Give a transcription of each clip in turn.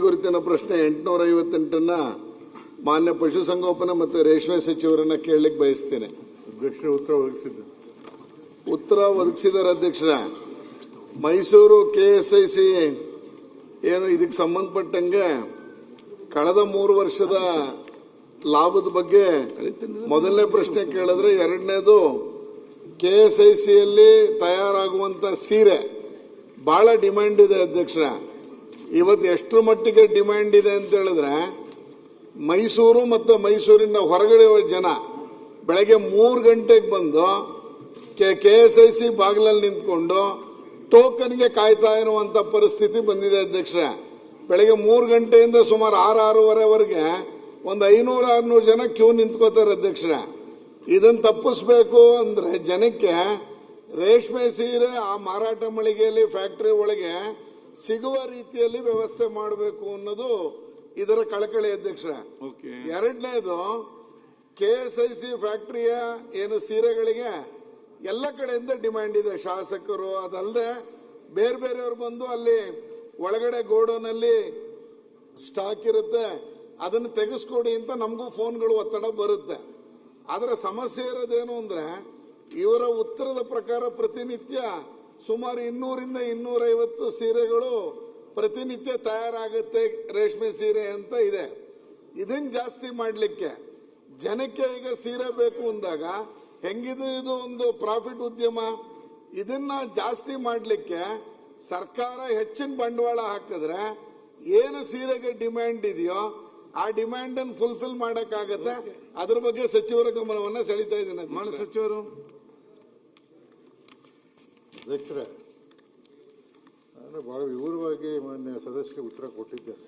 ಗುರುತಿನ ಪ್ರಶ್ನೆ 858 ಮಾನ್ಯ ಪಶುಸಂಗೋಪನೆ ಮತ್ತು ರೇಷ್ಮೆ ಸಚಿವರನ್ನ ಕೇಳಲಿಕ್ಕೆ ಬಯಸ್ತೇನೆ. ಅಧ್ಯಕ್ಷರೇ ಉತ್ತರ ಒದಗಿಸಿದ್ದಾರೆ ಅಧ್ಯಕ್ಷರ. ಮೈಸೂರು KSIC ಏನು ಇದಕ್ಕೆ ಸಂಬಂಧಪಟ್ಟಂಗೆ ಕಳೆದ 3 ವರ್ಷದ ಲಾಭದ ಬಗ್ಗೆ ಮೊದಲನೇ ಪ್ರಶ್ನೆ ಕೇಳಿದ್ರೆ, ಎರಡನೇದು KSICಯಲ್ಲಿ ತಯಾರಾಗುವಂತ ಸೀರೆ ಬಹಳ ಡಿಮ್ಯಾಂಡ್ ಇದೆ ಅಧ್ಯಕ್ಷರ. ಇವತ್ತು ಎಷ್ಟರ ಮಟ್ಟಿಗೆ ಡಿಮ್ಯಾಂಡ್ ಇದೆ ಅಂತ ಹೇಳಿದ್ರೆ, ಮೈಸೂರು ಮತ್ತು ಮೈಸೂರಿನ ಹೊರಗಡೆ ಜನ ಬೆಳಗ್ಗೆ 3 ಗಂಟೆಗೆ ಬಂದು KSIC ಬಾಗಿಲಲ್ಲಿ ನಿಂತ್ಕೊಂಡು ಟೋಕನ್ಗೆ ಕಾಯ್ತಾ ಇರುವಂತ ಪರಿಸ್ಥಿತಿ ಬಂದಿದೆ ಅಧ್ಯಕ್ಷರ. ಬೆಳಗ್ಗೆ 3 ಗಂಟೆಯಿಂದ ಸುಮಾರು 6-6:30ವರೆಗೆ ಒಂದು 500-600 ಜನ ಕ್ಯೂ ನಿಂತ್ಕೋತಾರೆ ಅಧ್ಯಕ್ಷರ. ಇದನ್ನು ತಪ್ಪಿಸ್ಬೇಕು ಅಂದ್ರೆ ಜನಕ್ಕೆ ರೇಷ್ಮೆ ಸೀರೆ ಆ ಮಾರಾಟ ಮಳಿಗೆಯಲ್ಲಿ ಫ್ಯಾಕ್ಟರಿ ಒಳಗೆ ಸಿಗುವ ರೀತಿಯಲ್ಲಿ ವ್ಯವಸ್ಥೆ ಮಾಡಬೇಕು ಅನ್ನೋದು ಇದರ ಕಳಕಳಿ ಅಧ್ಯಕ್ಷರ. ಎರಡನೇದು, KSIC ಫ್ಯಾಕ್ಟರಿಯ ಏನು ಸೀರೆಗಳಿಗೆ ಎಲ್ಲ ಕಡೆಯಿಂದ ಡಿಮ್ಯಾಂಡ್ ಇದೆ. ಶಾಸಕರು ಅದಲ್ಲದೆ ಬೇರೆ ಬೇರೆಯವರು ಬಂದು ಅಲ್ಲಿ ಒಳಗಡೆ ಗೋಡೌನಲ್ಲಿ ಸ್ಟಾಕ್ ಇರುತ್ತೆ, ಅದನ್ನು ತೆಗೆಸ್ಕೊಡಿ ಅಂತ ನಮಗೂ ಫೋನ್ಗಳು ಒತ್ತಡ ಬರುತ್ತೆ. ಆದರೆ ಸಮಸ್ಯೆ ಇರೋದೇನು ಅಂದ್ರೆ, ಇವರ ಉತ್ತರದ ಪ್ರಕಾರ ಪ್ರತಿನಿತ್ಯ ಸುಮಾರು 200-250 ಸೀರೆಗಳು ಪ್ರತಿನಿತ್ಯ ತಯಾರಾಗುತ್ತೆ ರೇಷ್ಮೆ ಸೀರೆ ಅಂತ ಇದೆ. ಇದನ್ನ ಜಾಸ್ತಿ ಮಾಡಲಿಕ್ಕೆ ಜನಕ್ಕೆ ಈಗ ಸೀರೆ ಬೇಕು ಅಂದಾಗ ಹೆಂಗಿದು ಇದು ಒಂದು ಪ್ರಾಫಿಟ್ ಉದ್ಯಮ, ಇದನ್ನ ಜಾಸ್ತಿ ಮಾಡಲಿಕ್ಕೆ ಸರ್ಕಾರ ಹೆಚ್ಚಿನ ಬಂಡವಾಳ ಹಾಕಿದ್ರೆ ಏನು ಸೀರೆಗೆ ಡಿಮ್ಯಾಂಡ್ ಇದೆಯೋ ಆ ಡಿಮ್ಯಾಂಡ್ ಅನ್ನು ಫುಲ್ಫಿಲ್ ಮಾಡಕ್ಕಾಗತ್ತೆ. ಅದ್ರ ಬಗ್ಗೆ ಸಚಿವರ ಗಮನವನ್ನ ಸೆಳೀತಾ ಇದ್ದೀನಿ. ಸಚಿವರು ಅಧ್ಯಕ್ಷರೇ, ನಾನು ಬಹಳ ವಿವರವಾಗಿ ಮಾನ್ಯ ಸದಸ್ಯರಿಗೆ ಉತ್ತರ ಕೊಟ್ಟಿದ್ದೇನೆ.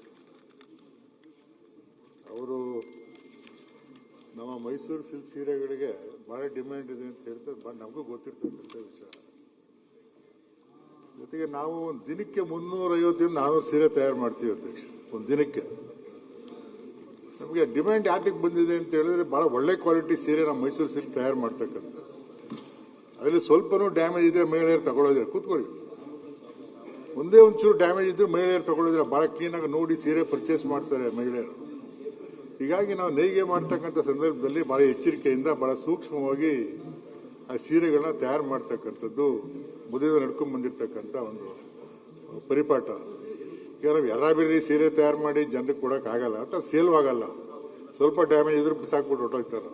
ಅವರು ನಮ್ಮ ಮೈಸೂರು ಸಿಲ್ಕ್ ಸೀರೆಗಳಿಗೆ ಬಹಳ ಡಿಮ್ಯಾಂಡ್ ಇದೆ ಅಂತ ಹೇಳ್ತಾರೆ, ನಮಗೂ ಗೊತ್ತಿರ್ತಕ್ಕಂಥ ವಿಚಾರ. ಜೊತೆಗೆ ನಾವು ಒಂದು ದಿನಕ್ಕೆ 350-400 ಸೀರೆ ತಯಾರು ಮಾಡ್ತೀವಿ ಅಧ್ಯಕ್ಷ. ಒಂದು ದಿನಕ್ಕೆ ನಮಗೆ ಡಿಮ್ಯಾಂಡ್ ಯಾತಕ್ಕೆ ಬಂದಿದೆ ಅಂತ ಹೇಳಿದ್ರೆ, ಬಹಳ ಒಳ್ಳೆ ಕ್ವಾಲಿಟಿ ಸೀರೆ ನಮ್ಮ ಮೈಸೂರು ಸಿಲ್ಕ್ ತಯಾರು ಮಾಡ್ತಕ್ಕಂಥದ್ದು. ಅದರಲ್ಲಿ ಸ್ವಲ್ಪನೂ ಡ್ಯಾಮೇಜ್ ಇದ್ರೆ ಮಹಿಳೆಯರು ತಗೊಳ್ಳೋದಿಲ್ಲ. ಕೂತ್ಕೊಳ್ಳಿ, ಒಂದೇ ಒಂಚೂರು ಡ್ಯಾಮೇಜ್ ಇದ್ರೆ ಮಹಿಳೆಯರು ತಗೊಳ್ಳೋದಿಲ್ಲ. ಭಾಳ ಕ್ಲೀನಾಗಿ ನೋಡಿ ಸೀರೆ ಪರ್ಚೇಸ್ ಮಾಡ್ತಾರೆ ಮಹಿಳೆಯರು. ಹೀಗಾಗಿ ನಾವು ನೇಯ್ಗೆ ಮಾಡ್ತಕ್ಕಂಥ ಸಂದರ್ಭದಲ್ಲಿ ಭಾಳ ಎಚ್ಚರಿಕೆಯಿಂದ ಭಾಳ ಸೂಕ್ಷ್ಮವಾಗಿ ಆ ಸೀರೆಗಳನ್ನ ತಯಾರು ಮಾಡ್ತಕ್ಕಂಥದ್ದು ಮೊದಲಿಂದ ನಡ್ಕೊಂಡು ಬಂದಿರತಕ್ಕಂಥ ಒಂದು ಪರಿಪಾಠ. ಈಗ ನಾವು ಎರ್ರಾಬಿರ್ರಿ ಸೀರೆ ತಯಾರು ಮಾಡಿ ಜನರಿಗೆ ಕೊಡೋಕ್ಕಾಗಲ್ಲ ಅಂತ ಸೇಲ್ವಾಗಲ್ಲ. ಸ್ವಲ್ಪ ಡ್ಯಾಮೇಜ್ ಇದ್ರೆ ಬಿಸಾಕ್ಬಿಟ್ಟು ಹೊಟ್ಟೋಗ್ತಾರೆ.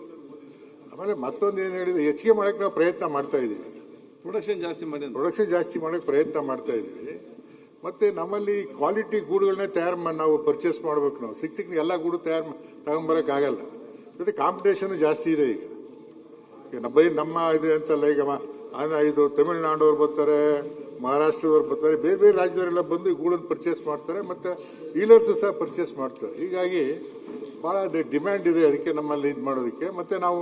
ಆಮೇಲೆ ಮತ್ತೊಂದು ಏನು ಹೇಳಿದ್ರೆ, ಹೆಚ್ಚಿಗೆ ಮಾಡೋಕ್ಕೆ ನಾವು ಪ್ರಯತ್ನ ಮಾಡ್ತಾ ಇದ್ದೀವಿ. ಪ್ರೊಡಕ್ಷನ್ ಜಾಸ್ತಿ ಮಾಡೋಕ್ಕೆ ಪ್ರಯತ್ನ ಮಾಡ್ತಾ ಇದ್ದೀವಿ. ಮತ್ತು ನಮ್ಮಲ್ಲಿ ಕ್ವಾಲಿಟಿ ಗೂಡುಗಳನ್ನೇ ತಯಾರು ಮಾಡಿ ನಾವು ಪರ್ಚೇಸ್ ಮಾಡಬೇಕು. ನಾವು ಸಿಕ್ತಿಗೆ ಎಲ್ಲ ಗೂಡು ತಗೊಂಬರೋಕ್ಕಾಗಲ್ಲ. ಮತ್ತು ಕಾಂಪಿಟೇಷನ್ ಜಾಸ್ತಿ ಇದೆ ಈಗ. ಬರೀ ನಮ್ಮ ಇದು ಅಂತಲ್ಲ, ಈಗ ಇದು ತಮಿಳುನಾಡವ್ರು ಬರ್ತಾರೆ, ಮಹಾರಾಷ್ಟ್ರದವ್ರು ಬರ್ತಾರೆ, ಬೇರೆ ಬೇರೆ ರಾಜ್ಯದವರೆಲ್ಲ ಬಂದು ಈ ಗೂಡನ್ನು ಪರ್ಚೇಸ್ ಮಾಡ್ತಾರೆ, ಮತ್ತು ಡೀಲರ್ಸು ಸಹ ಪರ್ಚೇಸ್ ಮಾಡ್ತಾರೆ. ಹೀಗಾಗಿ ಭಾಳ ಡಿಮ್ಯಾಂಡ್ ಇದೆ ಅದಕ್ಕೆ ನಮ್ಮಲ್ಲಿ ಇದು ಮಾಡೋದಕ್ಕೆ. ಮತ್ತು ನಾವು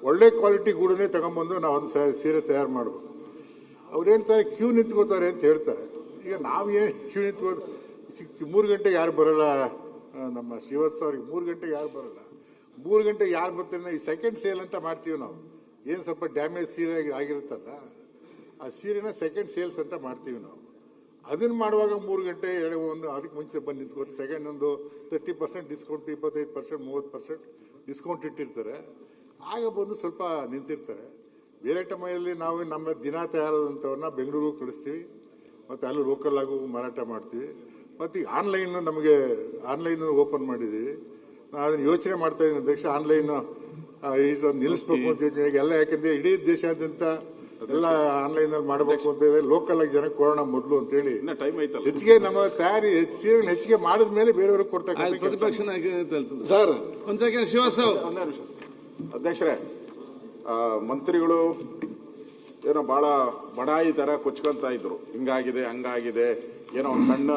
ಒಳ್ಳೆ ಕ್ವಾಲಿಟಿ ಗೂಡನ್ನೇ ತಗೊಂಬಂದು ನಾವು ಒಂದು ಸೀರೆ ತಯಾರು ಮಾಡಬೇಕು. ಅವ್ರು ಹೇಳ್ತಾರೆ ಕ್ಯೂ ನಿಂತ್ಕೋತಾರೆ ಅಂತ ಹೇಳ್ತಾರೆ. ಈಗ ನಾವು ಏನು ಕ್ಯೂ ನಿಂತ್ಕೋದು, 3 ಗಂಟೆಗೆ ಯಾರು ಬರೋಲ್ಲ. ನಮ್ಮ ಶ್ರೀವತ್ಸ ಅವ್ರಿಗೆ 3 ಗಂಟೆಗೆ ಯಾರು ಬರೋಲ್ಲ. 3 ಗಂಟೆಗೆ ಯಾರು ಬರ್ತಾರೆ, ಈ ಸೆಕೆಂಡ್ ಸೇಲ್ ಅಂತ ಮಾಡ್ತೀವಿ ನಾವು. ಏನು ಸ್ವಲ್ಪ ಡ್ಯಾಮೇಜ್ ಸೀರೆ ಆಗಿರುತ್ತಲ್ಲ, ಆ ಸೀರೆನ ಸೆಕೆಂಡ್ ಸೇಲ್ಸ್ ಅಂತ ಮಾಡ್ತೀವಿ ನಾವು. ಅದನ್ನು ಮಾಡುವಾಗ 3 ಗಂಟೆ ಒಂದು ಅದಕ್ಕೆ ಮುಂಚೆ ಬಂದು ನಿಂತ್ಕೊಂಡು ಸೆಕೆಂಡ್ ಒಂದು 30% ಡಿಸ್ಕೌಂಟ್, 25%, 30% ಡಿಸ್ಕೌಂಟ್ ಇಟ್ಟಿರ್ತಾರೆ. ಆಗ ಬಂದು ಸ್ವಲ್ಪ ನಿಂತಿರ್ತಾರೆ. ಬೇರೆ ಟೈಮಲ್ಲಿ ನಾವು ನಮ್ಮ ದಿನ ತಯಾರಾದಂಥವನ್ನ ಬೆಂಗಳೂರು ಕಳಿಸ್ತೀವಿ, ಮತ್ತು ಅಲ್ಲಿ ಲೋಕಲ್ ಆಗು ಮಾರಾಟ ಮಾಡ್ತೀವಿ. ಮತ್ತು ಈಗ ಆನ್ಲೈನ್ ಓಪನ್ ಮಾಡಿದ್ದೀವಿ. ನಾನು ಅದನ್ನು ಯೋಚನೆ ಮಾಡ್ತಾ ಇದ್ದೀನಿ ಅಧ್ಯಕ್ಷ, ಆನ್ಲೈನ್ ನಿಲ್ಲಿಸ್ಬೇಕು ಅಂತ ಯೋಚನೆ ಎಲ್ಲ. ಯಾಕೆಂದರೆ ಇಡೀ ದೇಶಾದ್ಯಂತ ಎಲ್ಲ ಆನ್ಲೈನಲ್ಲಿ ಮಾಡಬೇಕು ಅಂತ ಇದೆ. ಲೋಕಲ್ ಆಗಿ ಜನಕ್ಕೆ ಕೊರೋನಾ ಮೊದಲು ಅಂತ ಹೇಳಿ ಹೆಚ್ಚಿಗೆ ನಮ್ಮ ತಯಾರಿ ಸೀರೆಗಳನ್ನ ಹೆಚ್ಚಿಗೆ ಮಾಡಿದ ಮೇಲೆ ಬೇರೆಯವ್ರಿಗೆ ಕೊಡ್ತಕ್ಕಂಥ ಪ್ರತಿಪಕ್ಷ ಸರ್. ಒಂದು ಸೆಕೆಂಡ್ ಶ್ರೀವಾಸ್ತವ್. ಅಧ್ಯಕ್ಷರೇ, ಮಂತ್ರಿಗಳು ಏನೋ ಬಹಳ ಬಡಾಯಿ ತರ ಕೊಚ್ಕೊಂತ ಇದ್ರು. ಹಿಂಗಾಗಿದೆ ಹಂಗಾಗಿದೆ, ಏನೋ ಒಂದು ಸಣ್ಣ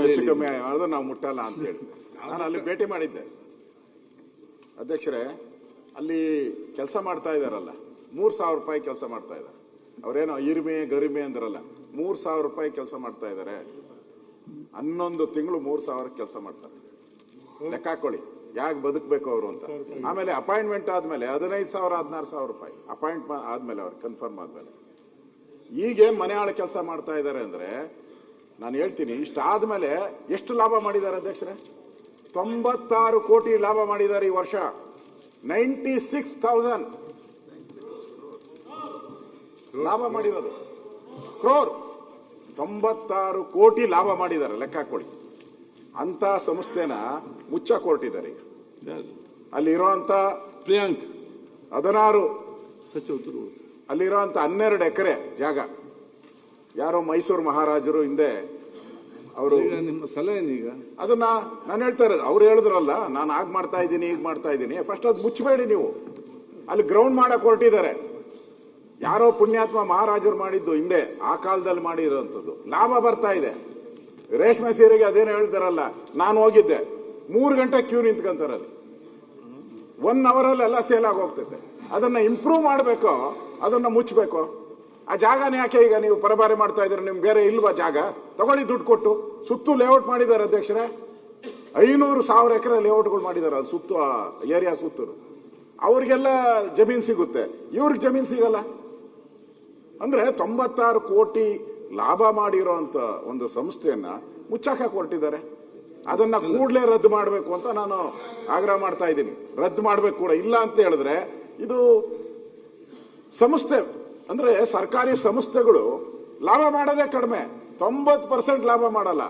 ಹೆಚ್ಚು ಕಮ್ಮಿ ಆದ್ರೆ ನಾವು ಮುಟ್ಟಲ್ಲ ಅಂತೇಳಿ ನಾನು ಅಲ್ಲಿ ಭೇಟಿ ಮಾಡಿದ್ದೆ. ಅಧ್ಯಕ್ಷರೇ, ಅಲ್ಲಿ ಕೆಲಸ ಮಾಡ್ತಾ ಇದಾರಲ್ಲ, 3,000 ರೂಪಾಯಿ ಕೆಲಸ ಮಾಡ್ತಾ ಇದ್ದಾರೆ. ಅವರೇನೋ ಗರಿಮೆ ಅಂದ್ರಲ್ಲ, 3,000 ರೂಪಾಯಿ ಕೆಲಸ ಮಾಡ್ತಾ ಇದ್ದಾರೆ. 11 ತಿಂಗಳು 3,000 ಕೆಲಸ ಮಾಡ್ತಾರೆ. ಲೆಕ್ಕ ಹಾಕೊಳ್ಳಿ ಯಾಕೆ ಬದುಕಬೇಕು ಅವರು ಅಂತ. ಆಮೇಲೆ ಅಪಾಯಿಂಟ್ಮೆಂಟ್ ಆದ್ಮೇಲೆ 15,000 16,000 ರೂಪಾಯಿ ಅಪಾಯಿಂಟ್ ಆದ್ಮೇಲೆ ಅವ್ರು ಕನ್ಫರ್ಮ್ ಆದ್ಮೇಲೆ. ಈಗ ಮನೆ ಆಳ ಕೆಲಸ ಮಾಡ್ತಾ ಇದ್ದಾರೆ ಅಂದ್ರೆ ನಾನು ಹೇಳ್ತೀನಿ, ಇಷ್ಟಾದ್ಮೇಲೆ ಎಷ್ಟು ಲಾಭ ಮಾಡಿದ್ದಾರೆ ಅಧ್ಯಕ್ಷರೇ? 96 ಕೋಟಿ ಲಾಭ ಮಾಡಿದ್ದಾರೆ ಈ ವರ್ಷ. 96,000 ಲಾಭ ಮಾಡಿದ್ದಾರೆ. ಕ್ರೋರ್ 96 ಕೋಟಿ ಲಾಭ ಮಾಡಿದ್ದಾರೆ, ಲೆಕ್ಕ ಹಾಕೊಳ್ಳಿ. ಅಂತ ಸಂಸ್ಥೆನ ಮುಚ್ಚಕ್ ಹೊರಟಿದ್ದಾರೆ ಈಗ. ಅಲ್ಲಿರುವಂತ ಪ್ರಿಯಾಂಕ್ 16 ಸಚಿವರು ಅಲ್ಲಿರುವಂತ 12 ಎಕರೆ ಜಾಗ ಯಾರೋ ಮೈಸೂರು ಮಹಾರಾಜರು ಹಿಂದೆ ಅವರು ಈಗ ನಿಮ್ಮ ಸಲಹೆ ಏನೀಗ? ಅದನ್ನ ನಾನು ಹೇಳ್ತಾ ಇರೋದು, ಅವ್ರು ಹೇಳಿದ್ರಲ್ಲ ನಾನು ಆಗ ಮಾಡ್ತಾ ಇದ್ದೀನಿ ಈಗ ಮಾಡ್ತಾ ಇದ್ದೀನಿ. ಫಸ್ಟ್ ಅದು ಮುಚ್ಚಬೇಡಿ ನೀವು. ಅಲ್ಲಿ ಗ್ರೌಂಡ್ ಮಾಡಕ್ ಹೊರಟಿದ್ದಾರೆ. ಯಾರೋ ಪುಣ್ಯಾತ್ಮ ಮಹಾರಾಜರು ಮಾಡಿದ್ದು ಹಿಂದೆ, ಆ ಕಾಲದಲ್ಲಿ ಮಾಡಿರೋಂಥದ್ದು. ಲಾಭ ಬರ್ತಾ ಇದೆ. ರೇಷ್ಮೆ ಸೀರೆಗೆ ಅದೇನೋ ಹೇಳ್ತಾರಲ್ಲ, ನಾನು ಹೋಗಿದ್ದೆ 3 ಗಂಟೆ ಕ್ಯೂ ನಿಂತ್ಕೊಂತಾರೆ. ಅದು 1 ಅವರಲ್ಲಿ ಎಲ್ಲ ಸೇಲ್ ಆಗಿ ಹೋಗ್ತೈತೆ. ಅದನ್ನ ಇಂಪ್ರೂವ್ ಮಾಡಬೇಕು, ಅದನ್ನ ಮುಚ್ಚಬೇಕು. ಆ ಜಾಗನ ಯಾಕೆ ಈಗ ನೀವು ಪರಬಾರೆ ಮಾಡ್ತಾ ಇದ್ದೀರಾ? ನಿಮ್ಗೆ ಬೇರೆ ಇಲ್ವಾ ಜಾಗ? ತಗೊಳ್ಳಿ ದುಡ್ಡು ಕೊಟ್ಟು. ಸುತ್ತು ಲೇಔಟ್ ಮಾಡಿದ್ದಾರೆ ಅಧ್ಯಕ್ಷರೇ, 500,000 ಎಕರೆ ಲೇಔಟ್ಗಳು ಮಾಡಿದ್ದಾರೆ. ಅದು ಸುತ್ತು ಏರಿಯಾ ಸುತ್ತರು ಅವ್ರಿಗೆಲ್ಲ ಜಮೀನ್ ಸಿಗುತ್ತೆ, ಇವ್ರಿಗೆ ಜಮೀನ್ ಸಿಗಲ್ಲ. ಅಂದ್ರೆ 96 ಕೋಟಿ ಲಾಭ ಮಾಡಿರೋ ಅಂತ ಒಂದು ಸಂಸ್ಥೆಯನ್ನ ಮುಚ್ಚಾಕಕ್ಕೆ ಹೊರಟಿದ್ದಾರೆ. ಅದನ್ನ ಕೂಡಲೇ ರದ್ದು ಮಾಡಬೇಕು ಅಂತ ನಾನು ಆಗ್ರಹ ಮಾಡ್ತಾ ಇದ್ದೀನಿ. ರದ್ದು ಮಾಡಬೇಕು ಕೂಡ. ಇಲ್ಲ ಅಂತ ಹೇಳಿದ್ರೆ ಇದು ಸಂಸ್ಥೆ ಅಂದ್ರೆ ಸರ್ಕಾರಿ ಸಂಸ್ಥೆಗಳು ಲಾಭ ಮಾಡೋದೇ ಕಡಿಮೆ, 90% ಲಾಭ ಮಾಡಲ್ಲ.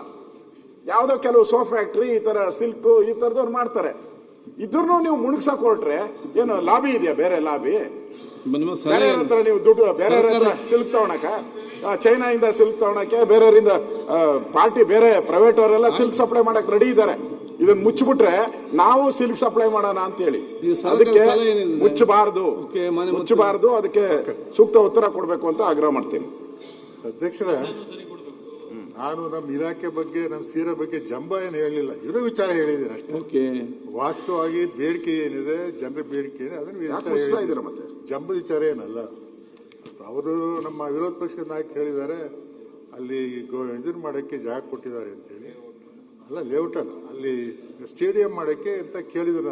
ಯಾವುದೋ ಕೆಲವು ಸೋಪ್ ಫ್ಯಾಕ್ಟ್ರಿ, ಈ ತರ ಸಿಲ್ಕ್, ಈ ತರದವ್ರು ಮಾಡ್ತಾರೆ. ಇದ್ರೂ ನೀವು ಮುಣಗ್ಸಕ್ ಹೊರಟ್ರೆ ಏನು ಲಾಬಿ ಇದೆಯಾ? ಬೇರೆ ಲಾಬಿ ಬೇರೆ ಹತ್ರ ನೀವು ದುಡ್ಡು ಬೇರೆ ಸಿಲ್ಕ್ ತಗೊಳಕ, ಚೈನಾ ಇಂದ ಸಿಲ್ಕ್ ತಗೊಳಕ್ಕೆ ಬೇರೆಯವರಿಂದ ಪಾರ್ಟಿ ಬೇರೆ ಪ್ರೈವೇಟ್ ಅವರೆಲ್ಲ ಸಿಲ್ಕ್ ಸಪ್ಲೈ ಮಾಡಕ್ ರೆಡಿ ಇದ್ದಾರೆ. ಇದನ್ನ ಮುಚ್ಚಿಬಿಟ್ರೆ ನಾವು ಸಿಲ್ಕ್ ಸಪ್ಲೈ ಮಾಡೋಣ ಅಂತ ಹೇಳಿ. ಅದಕ್ಕೆ ಮುಚ್ಚಬಾರದು, ಅದಕ್ಕೆ ಸೂಕ್ತ ಉತ್ತರ ಕೊಡಬೇಕು ಅಂತ ಆಗ್ರಹ ಮಾಡ್ತೀನಿ. ಅಧ್ಯಕ್ಷರ, ನಾನು ನಮ್ಮ ಇಲಾಖೆ ಬಗ್ಗೆ, ನಮ್ಮ ಸೀರೆ ಬಗ್ಗೆ ಜಂಬ ಏನು ಹೇಳಲಿಲ್ಲ, ಇರೋ ವಿಚಾರ ಹೇಳಿದ್ದೀನಿ ಅಷ್ಟೇ. ವಾಸ್ತವವಾಗಿ ಬೇಡಿಕೆ ಏನಿದೆ, ಜನರ ಬೇಡಿಕೆ ಏನಿದೆ ಅದನ್ನ ಮತ್ತೆ ಜಂಬದ ವಿಚಾರ ಏನಲ್ಲ. ಅವರು ನಮ್ಮ ವಿರೋಧ ಪಕ್ಷದ ನಾಯಕರು ಹೇಳಿದ್ದಾರೆ, ಅಲ್ಲಿ ಇದನ್ನ ಮಾಡೋಕ್ಕೆ ಜಾಗ ಕೊಟ್ಟಿದ್ದಾರೆ ಅಂತೇಳಿ. ಅಲ್ಲ, ಲೇಔಟ್ ಅಲ್ಲ, ಅಲ್ಲಿ ಸ್ಟೇಡಿಯಂ ಮಾಡೋಕ್ಕೆ ಅಂತ ಕೇಳಿದ್ರು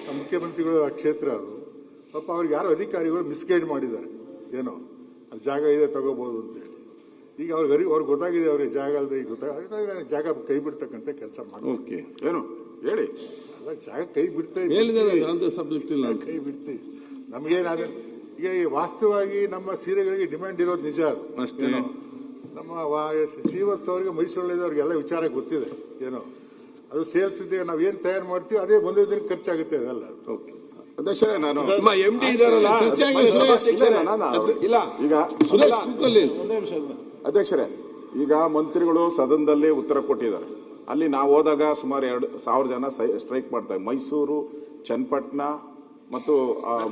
ನಮ್ಮ ಮುಖ್ಯಮಂತ್ರಿಗಳು. ಆ ಕ್ಷೇತ್ರ ಅದು. ಪಾಪ ಅವ್ರಿಗೆ ಯಾರೋ ಅಧಿಕಾರಿಗಳು ಮಿಸ್ಗೈಡ್ ಮಾಡಿದ್ದಾರೆ, ಏನೋ ಅಲ್ಲಿ ಜಾಗ ಇದೆ ತಗೋಬಹುದು ಅಂತೇಳಿ. ಈಗ ಅವ್ರಿಗೆ ಗೊತ್ತಾಗಿದೆ, ಅವ್ರಿಗೆ ಜಾಗ ಅಲ್ಲದೆ ಈಗ ಗೊತ್ತಾಗ ಜಾಗ ಕೈ ಬಿಡ್ತಕ್ಕಂಥ ಕೆಲಸ ಮಾಡಿ. ಏನು ಹೇಳಿ? ಅಲ್ಲ, ಜಾಗ ಕೈ ಬಿಡ್ತೇವೆ, ಕೈ ಬಿಡ್ತೀವಿ. ನಮಗೇನಾದ್ರೆ ಈಗ ವಾಸ್ತವವಾಗಿ ನಮ್ಮ ಸೀರೆಗಳಿಗೆ ಡಿಮ್ಯಾಂಡ್ ಇರೋದು ನಿಜ. ಅದು ಏನೋ ನಮ್ಮ ಶ್ರೀವತ್ಸ ಅವರಿಗೆ ಮೈಸೂರಲ್ಲಿದ್ದವ್ರಿಗೆಲ್ಲ ವಿಚಾರ ಗೊತ್ತಿದೆ. ಏನೋ ಅದು ಸೇಲ್ಸ್ ಇದೆ, ನಾವೇನು ತಯಾರು ಮಾಡ್ತೀವಿ ಅದೇ ಒಂದೇ ದಿನ ಖರ್ಚಾಗುತ್ತೆ. ಅದೆಲ್ಲ ಅಧ್ಯಕ್ಷರೇ, ನಾನು ಅಧ್ಯಕ್ಷರೇ, ಈಗ ಮಂತ್ರಿಗಳು ಸದನದಲ್ಲಿ ಉತ್ತರ ಕೊಟ್ಟಿದ್ದಾರೆ. ಅಲ್ಲಿ ನಾವು ಹೋದಾಗ ಸುಮಾರು 2,000 ಜನ ಸ್ಟ್ರೈಕ್ ಮಾಡ್ತಾರೆ. ಮೈಸೂರು, ಚನ್ನಪಟ್ಟಣ ಮತ್ತು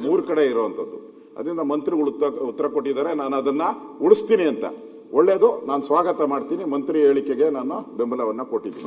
3 ಕಡೆ ಇರುವಂತದ್ದು. ಅದರಿಂದ ಮಂತ್ರಿಗಳು ಉತ್ತರ ಕೊಟ್ಟಿದ್ದಾರೆ. ನಾನು ಅದನ್ನ ಉಳಿಸ್ತೀನಿ ಅಂತ. ಒಳ್ಳೇದು, ನಾನು ಸ್ವಾಗತ ಮಾಡ್ತೀನಿ. ಮಂತ್ರಿ ಹೇಳಿಕೆಗೆ ನಾನು ಬೆಂಬಲವನ್ನ ಕೊಟ್ಟಿದ್ದೀನಿ.